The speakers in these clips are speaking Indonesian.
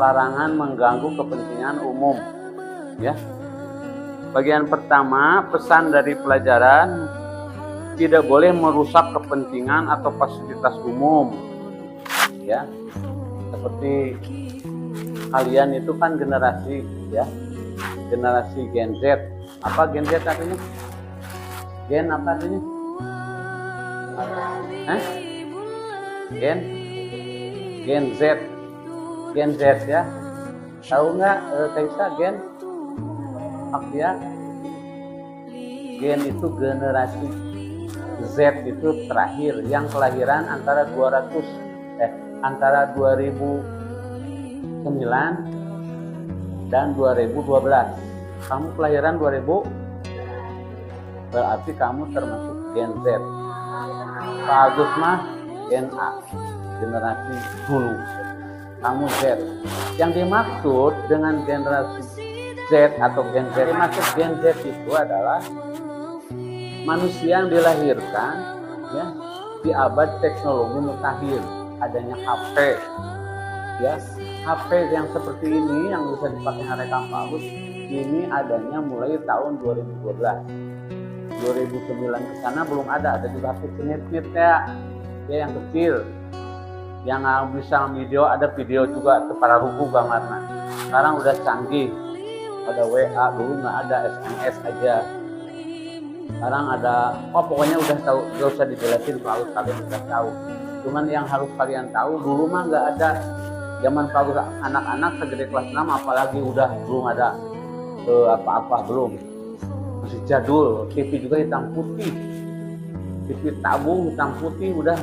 larangan mengganggu kepentingan umum. Ya. Bagian pertama, pesan dari pelajaran tidak boleh merusak kepentingan atau fasilitas umum. Ya. Seperti kalian itu kan generasi ya. Generasi Gen Z. Apa Gen Z artinya? Gen apa artinya? Gen Z. Gen Z ya. Tahu nggak Kaisa Gen? Ya, Gen itu generasi, Z itu terakhir yang kelahiran antara 2009 dan 2012. Kamu kelahiran 2000, berarti kamu termasuk Gen Z. Pak Agus mah Gen A, generasi dulu. Kamu Z. Yang dimaksud dengan generasi Z atau Gen Z, maksud Gen Z itu adalah manusia yang dilahirkan ya di abad teknologi mutakhir, adanya HP ya. HP yang seperti ini yang bisa dipakai rekam bagus ini adanya mulai tahun 2012. 2009 ke sana belum ada juga HP snip ya yang kecil yang bisa video, ada video juga para ruku gambarnya. Sekarang udah canggih, ada WA, dulu nggak ada, SMS aja. Sekarang ada, pokoknya udah tahu, nggak usah dijelasin kalau kalian udah tahu. Cuman yang harus kalian tahu, dulu mah nggak ada. Zaman kalau anak-anak segede kelas 6, apalagi udah belum ada apa-apa, belum. Masih jadul, TV juga hitam putih. TV tabung hitam putih udah.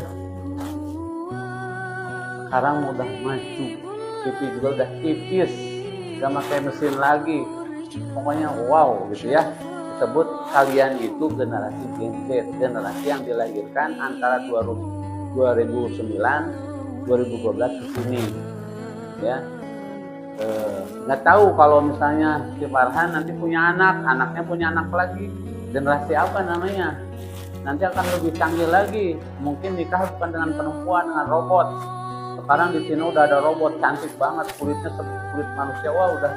Sekarang udah maju, TV juga udah tipis. Gak pakai mesin lagi, pokoknya wow gitu ya. Disebut kalian itu generasi Gen Z, generasi yang dilahirkan antara 2009 2012 ke sini ya. Nggak tahu kalau misalnya si Farhan nanti punya anak, anaknya punya anak lagi, generasi apa namanya, nanti akan lebih canggih lagi. Mungkin nikah bukan dengan perempuan, dengan robot. Sekarang di sini udah ada robot cantik banget, kulitnya seperti kulit manusia. Wah udah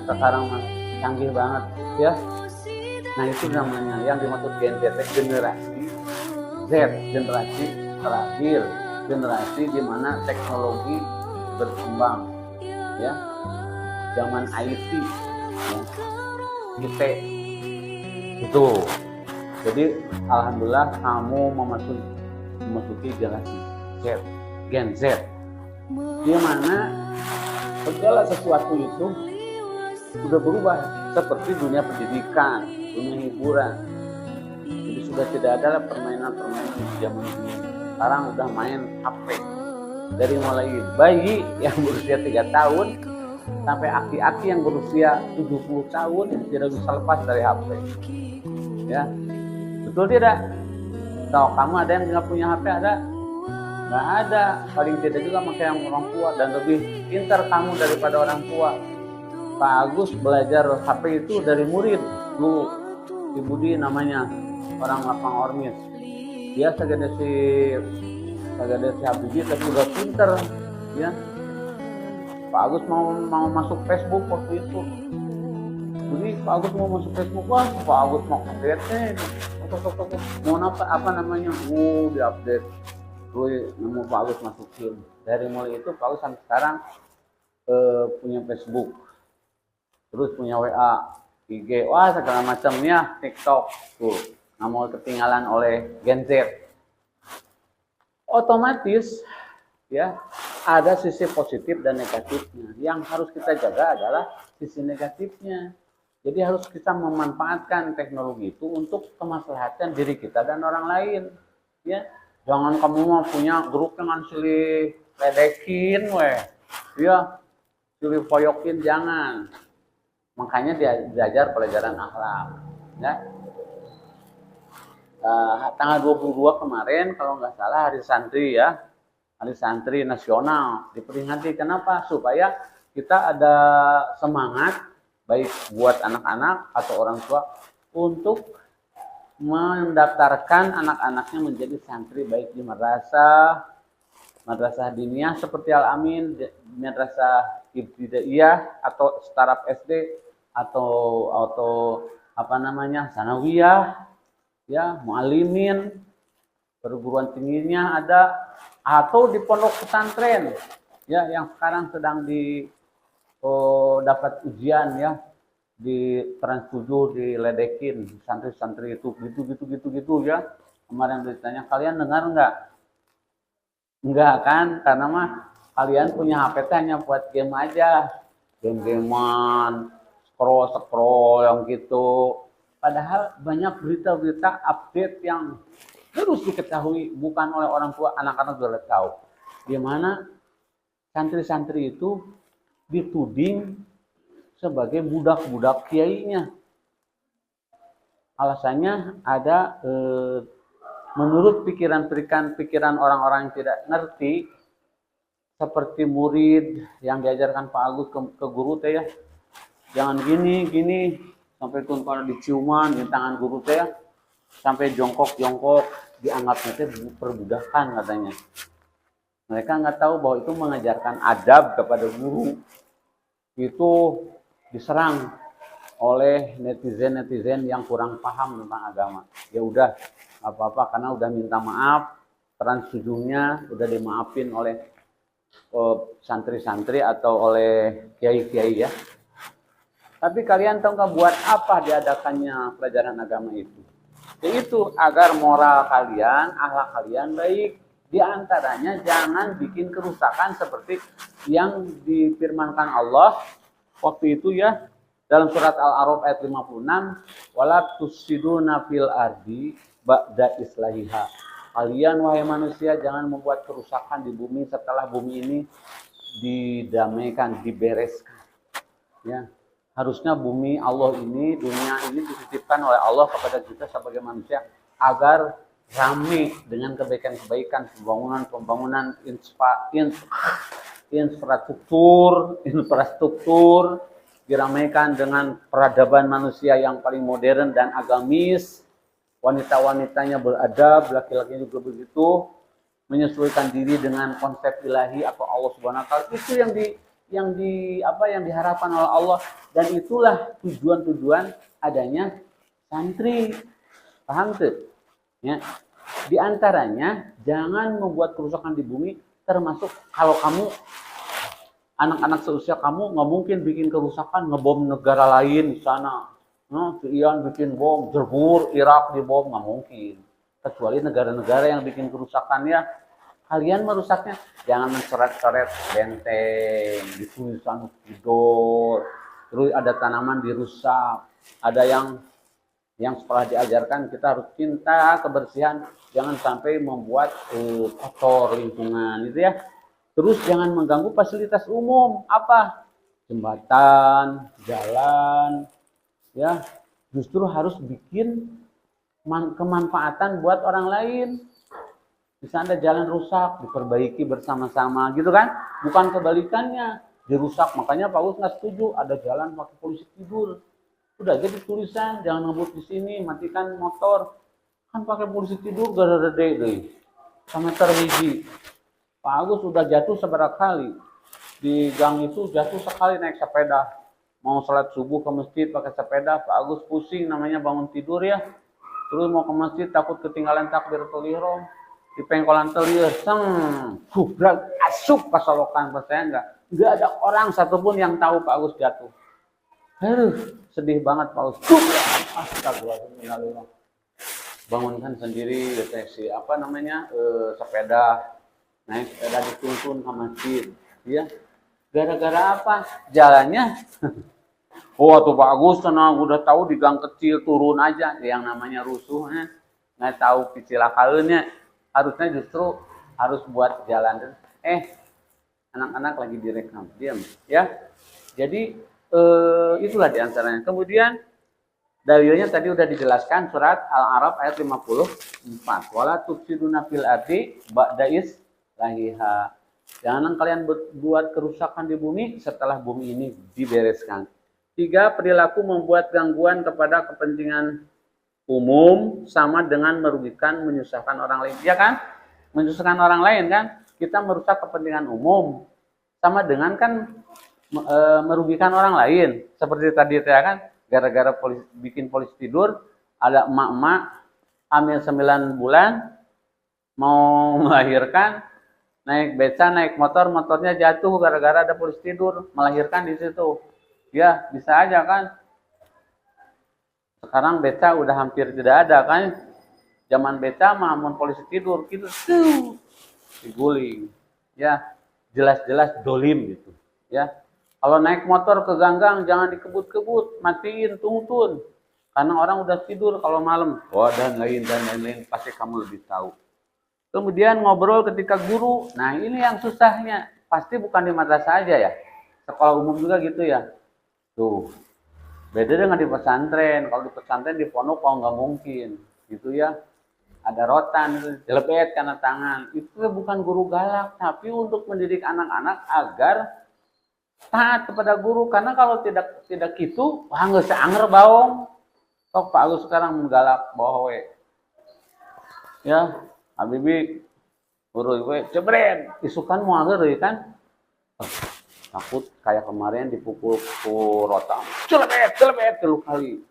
sekarang canggih banget ya. Nah itu namanya yang dimaksud Gen Z, generasi Z, generasi terakhir, generasi di mana teknologi berkembang ya, zaman IT ya. IT itu. Jadi alhamdulillah kamu memasuki generasi Z, Gen Z, di mana segala sesuatu itu sudah berubah, seperti dunia pendidikan, dunia hiburan. Jadi sudah tidak ada permainan-permainan di zaman ini. Sekarang udah main HP. Dari mulai bayi yang berusia 3 tahun sampai aki-aki yang berusia 70 tahun tidak bisa lepas dari HP. Ya, betul tidak? Kalau kamu ada yang nggak punya HP, ada? Nggak ada, paling tidak juga pakai yang orang tua, dan lebih pintar kamu daripada orang tua. Pak Agus belajar HP itu dari murid dulu, si Budi namanya, orang lapang ormis. Dia segede si Habibie tapi udah pintar ya. Pak Agus mau masuk Facebook waktu itu. Jadi Pak Agus mau masuk Facebook, wah Pak Agus mau update mau apa namanya, di-update. Gue nemu Pak Agus masukin. Dari mulai itu Pak Agus sampai sekarang punya Facebook, terus punya WA, IG, wah segala macamnya, TikTok tuh. Nggak mau ketinggalan oleh Gen Z. Otomatis ya ada sisi positif dan negatifnya. Yang harus kita jaga adalah sisi negatifnya. Jadi harus kita memanfaatkan teknologi itu untuk kemaslahatan diri kita dan orang lain ya. Jangan kamu mau punya grup dengan silih ledekin ya, silih poyokin, jangan. Makanya dia belajar pelajaran akhlak ya. Tanggal 22 kemarin kalau nggak salah hari santri ya, hari santri nasional diperingati. Kenapa? Supaya kita ada semangat baik buat anak-anak atau orang tua untuk mendaftarkan anak-anaknya menjadi santri baik di madrasah, Madrasah diniyah seperti Al-Amin, madrasah ibtidaiyah atau startup SD atau apa namanya sanawiyah, ya mualimin, perguruan tingginya ada, atau di pondok pesantren, ya yang sekarang sedang dapat ujian ya di Trans 7 diledekin santri-santri itu gitu ya. Kemarin ditanya kalian dengar nggak? Enggak kan, karena mah kalian punya HP hanya buat game aja, game-gamean, scroll yang gitu. Padahal banyak berita-berita update yang harus diketahui bukan oleh orang tua, anak-anak sudah tahu. Di mana santri-santri itu dituding sebagai budak-budak kiainya. Alasannya ada menurut pikiran orang-orang yang tidak ngerti, seperti murid yang diajarkan Pak Agus ke guru teh ya, jangan gini sampai pada diciuman di tangan guru teh ya, sampai jongkok dianggapnya teh perbudakan katanya. Mereka nggak tahu bahwa itu mengajarkan adab kepada guru. Itu diserang oleh netizen yang kurang paham tentang agama. Ya udah, apa-apa karena udah minta maaf, Trans 7-nya udah dimaafin oleh santri-santri atau oleh kiai-kiai ya. Tapi kalian tahu nggak buat apa diadakannya pelajaran agama itu? Yaitu agar moral kalian, akhlak kalian baik. Di antaranya jangan bikin kerusakan seperti yang difirmankan Allah waktu itu ya dalam surat Al-A'raf ayat 56, wala tusiduna fil ardi ba'da islahiha. Kalian wahai manusia jangan membuat kerusakan di bumi setelah bumi ini didamaikan, dibereskan. Ya. Harusnya bumi Allah ini, dunia ini dititipkan oleh Allah kepada kita sebagai manusia agar ramai dengan kebaikan-kebaikan, pembangunan infrastruktur diramaikan dengan peradaban manusia yang paling modern dan agamis. Wanita-wanitanya beradab, laki-lakinya juga begitu, menyesuaikan diri dengan konsep ilahi atau Allah Subhanahu wa taala. Itu yang diharapkan oleh Allah, dan itulah tujuan adanya santri. Paham tuh? Ya. Di antaranya jangan membuat kerusakan di bumi, termasuk kalau kamu anak-anak seusia kamu nggak mungkin bikin kerusakan ngebom negara lain di sana. Si Ian bikin bom, Jerman, Irak dibom, nggak mungkin. Kecuali negara-negara yang bikin kerusakan ya. Kalian merusaknya jangan mencoret-coret benteng, di tulisan tidur, terus ada tanaman dirusak, ada yang setelah diajarkan kita harus cinta kebersihan, jangan sampai membuat kotor lingkungan itu ya. Terus jangan mengganggu fasilitas umum, apa jembatan, jalan, ya justru harus bikin kemanfaatan buat orang lain. Bisa ada jalan rusak, diperbaiki bersama-sama gitu kan, bukan kebalikannya dirusak. Makanya Pak Us nggak setuju ada jalan pakai polisi tidur. Udah jadi tulisan jangan ngebut di sini, matikan motor. Kan pakai polisi tidur gara-gara deh. Meter hiji. Pak Agus sudah jatuh seberapa kali. Di gang itu jatuh sekali naik sepeda. Mau sholat subuh ke masjid pakai sepeda, Pak Agus pusing namanya bangun tidur ya. Terus mau ke masjid takut ketinggalan takbiratul ihram. Di pengkolan teliur, gubrak, asup pas solokan, percaya enggak ada orang satupun yang tahu Pak Agus jatuh. Sedih banget Pak Agus. Astagfirullah. Bangunkan sendiri deteksi sepeda, naik sepeda dituntun ke masjid, ya. Gara-gara apa? Jalannya. Tuh Pak Agus tenang, udah tahu di gang kecil turun aja, yang namanya rusuh, nggak tahu kecilakaannya. Harusnya justru harus buat jalan. Anak-anak lagi direkam, diam ya. Jadi itulah diantaranya. Kemudian dalilnya tadi udah dijelaskan surat Al-A'raf ayat 54. Wala tufsiduna fil ardi ba'da islahiha. Jangan kalian buat kerusakan di bumi setelah bumi ini dibereskan. 3, perilaku membuat gangguan kepada kepentingan umum sama dengan merugikan, menyusahkan orang lain. Ya kan? Menyusahkan orang lain kan? kita merusak kepentingan umum. Sama dengan kan merugikan orang lain. Seperti tadi ya kan, gara-gara bikin polisi tidur, ada emak-emak hamil 9 bulan, mau melahirkan, naik beca, naik motor, motornya jatuh gara-gara ada polisi tidur, melahirkan di situ. Ya, bisa aja kan. Sekarang beca udah hampir tidak ada kan. Zaman beca mah mau polisi tidur gitu tuh diguling. Ya, jelas-jelas dolim gitu. Ya. Kalau naik motor ke ganggang jangan dikebut-kebut, matiin, tuntun. Karena orang udah tidur kalau malam. Oh, dan lain-lain pasti kamu lebih tahu. Kemudian ngobrol ketika guru. Nah, ini yang susahnya. Pasti bukan di madrasah aja ya. Sekolah umum juga gitu ya. Tuh. Beda dengan di pesantren. Kalau di pesantren di pondok kok nggak mungkin. Gitu ya. Ada rotan, jelebet karena tangan. Itu bukan guru galak, tapi untuk mendidik anak-anak agar taat kepada guru. Karena kalau tidak gitu, wah nggak seanger baong. Sok Pak Agus sekarang menggalak bawa we. Ya, Habibi urui we cebret, isukan mau anger kan. Takut kayak kemarin dipukul rotan. Jelebet 3 kali.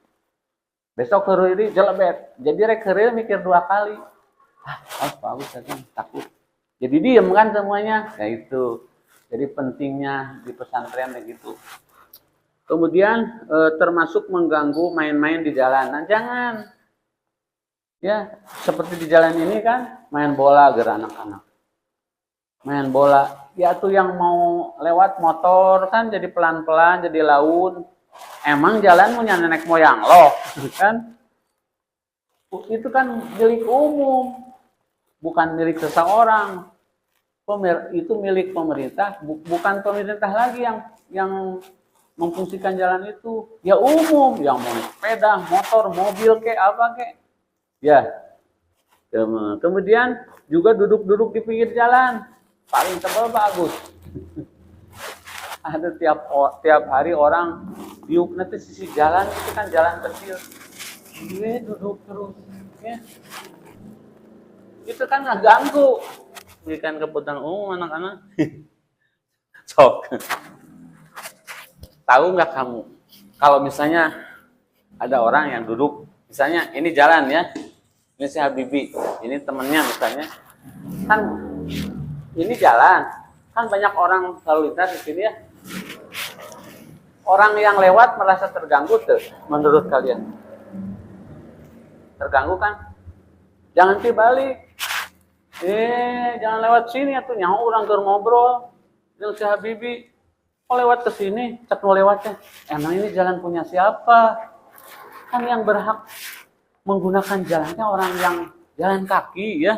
Besok heureuy deui jelebet. Jadi rek heureuy mikir 2 kali. Pak Agus kan takut. Jadi diem kan semuanya. Nah itu. Jadi pentingnya di pesantren begitu. Kemudian termasuk mengganggu main-main di jalanan. Jangan. Ya, seperti di jalan ini kan main bola gerak anak-anak. Main bola. Ya tuh yang mau lewat motor kan jadi pelan-pelan, jadi laun. Emang jalan punya nenek moyang loh, kan? Itu kan milik umum, bukan milik seseorang. Itu milik pemerintah, bukan pemerintah lagi yang memfungsikan jalan itu. Ya umum, yang mau sepeda, motor, mobil kayak apa kayak. Ya. Kemudian juga duduk-duduk di pinggir jalan, paling tebal bagus. Ada tiap hari orang yuk nanti sisi jalan itu kan jalan kecil, gue duduk terus, ya. Itu kan nggak ganggu, bukan kebutuhan umum anak-anak. Sok, tahu nggak kamu? Kalau misalnya ada orang yang duduk, misalnya ini jalan ya, ini si Habibi, ini temennya misalnya, kan ini jalan, kan banyak orang lalu lintas di sini ya. Orang yang lewat merasa terganggu tuh, menurut kalian? Terganggu kan? Jangan dibalik. Jangan lewat sini atuh nyaho urang keur ngobrol. Jeung si Habibi, kok lewat ke sini? Cek nu lewatnya. Emang ini jalan punya siapa? Kan yang berhak menggunakan jalannya orang yang jalan kaki ya,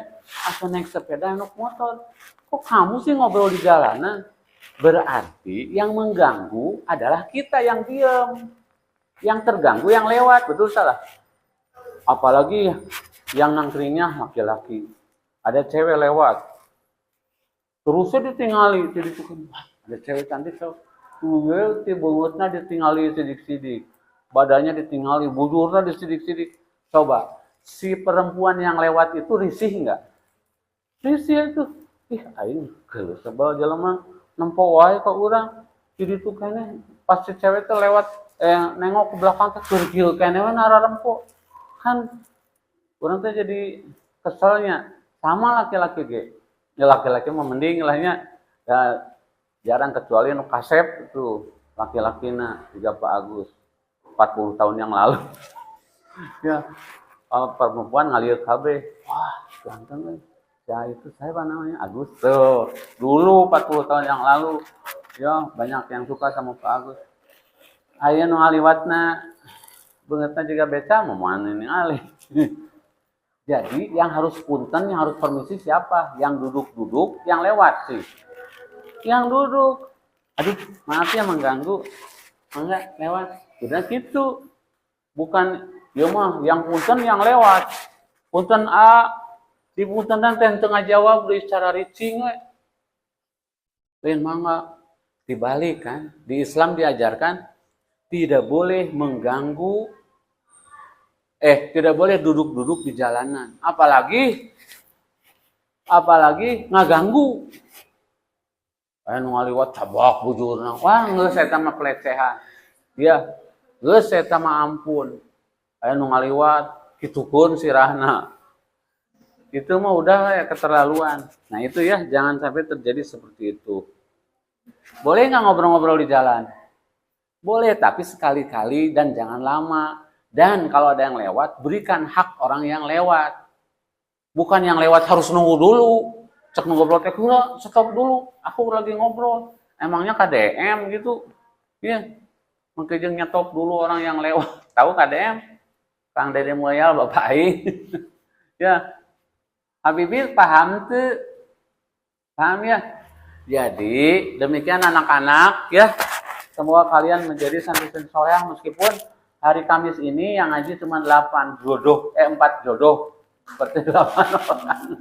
atau naik sepeda, naik motor. Kok kamu sih ngobrol di jalanan? Berarti yang mengganggu adalah kita yang diam. Yang terganggu yang lewat, betul salah? Apalagi yang nangkringnya laki-laki. Ada cewek lewat. Terusnya ditinggali. Ada cewek cantik. Tuh, bungutnya ditinggali sidik-sidik. Badannya ditinggali, bujurnya disidik-sidik. Coba, si perempuan yang lewat itu risih enggak? Risih itu. Aing geus sebal jelema. Nempo wae ka urang jadi tuh kene pas si cewek tuh lewat nengok ke belakang teh kergil kene we nararempo kan urang teh jadi keselnya sama laki-laki ge ya laki-laki mah mending lahnya ya jarang kecuali nu kasep itu laki-lakina juga Pak Agus 40 tahun yang lalu ya perempuan ngalir kabeh wah ganteng ya itu saya apa namanya Agus tuh dulu 40 tahun yang lalu ya banyak yang suka sama Pak Agus aya nu aliwatna beungeutna juga beca mau mana ini alih jadi yang harus punten yang harus permisi siapa yang duduk-duduk yang lewat sih yang duduk aduh maaf ya mengganggu enggak lewat udah gitu bukan ya mah yang punten yang lewat punten di punten teh tengah jawab deui secara ricing we. Lain mangga dibalik kan. Di Islam diajarkan tidak boleh mengganggu tidak boleh duduk-duduk di jalanan. Apalagi apalagi ngaganggu. Nu ngaliwat cabak bujurna. Wah, geus eta mah pelecehan. Ya, geus eta mah ampun. Nu ngaliwat kitukeun sirahna. Itu mah udah ya keterlaluan. Nah, itu ya, jangan sampai terjadi seperti itu. Boleh nggak ngobrol-ngobrol di jalan? Boleh, tapi sekali-kali dan jangan lama. Dan kalau ada yang lewat, berikan hak orang yang lewat. Bukan yang lewat harus nunggu dulu. Cek ngobrol teh heula, stop dulu. Aku lagi ngobrol. Emangnya KDM gitu. Iya. Mungkin jeung nyetop dulu orang yang lewat. Tahu KDM? Kang Dede Mulyal Bapak Aing. Ya. Habibie paham tuh? Paham ya? Jadi, demikian anak-anak ya. Semoga kalian menjadi santri soleh meskipun hari Kamis ini yang ngaji cuma 4 jodoh. Seperti 8 orang.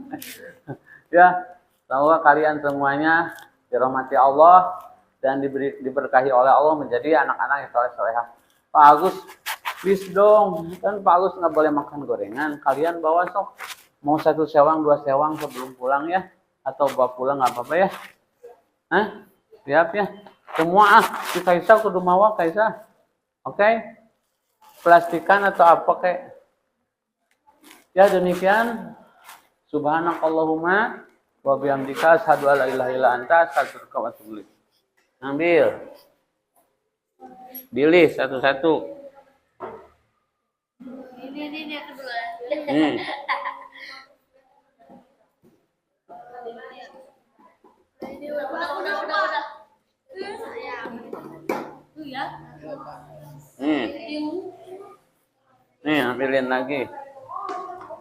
Ya, semoga kalian semuanya dirahmati Allah dan diberkahi oleh Allah menjadi anak-anak yang soleh-solehah. Pak Agus, please dong. Kan Pak Agus nggak boleh makan gorengan. Kalian bawa sok. Mau 1 sewang, 2 sewang sebelum pulang ya. Atau bawa pulang nggak apa-apa ya. Hah? Siap ya. Semua si Kaisa kudu mawa Kaisa. Oke? Plastikan atau apa kayak. Ya demikian. Subhanakallahumma wa bihamdika asyhadu an la ilaha illa anta astaghfiruka wa atubu ilaik. Ambil. Pilih satu-satu. Ini yang kedua. Ini udah. Sayang. Tuh ya. Nih, ambilin lagi.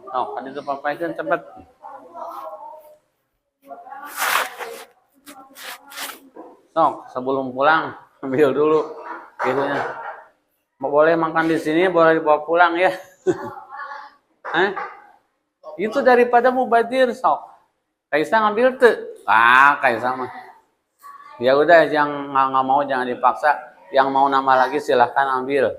Oh, kan itu papaikan cepet. Sok, sebelum pulang ambil dulu. Gitunya. Boleh makan di sini, boleh dibawa pulang ya. Itu daripada mubazir sok. Kaisa ngambil tuh. Kaisa mah. Ya udah, yang nggak mau jangan dipaksa. Yang mau nama lagi silahkan ambil.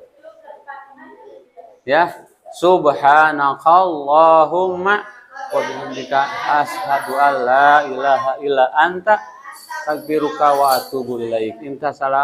Ya, subhanakallahumma wa bihamdika asyhadu an la ilaha illa anta astaghfiruka wa atubu ilaik. Inta salam.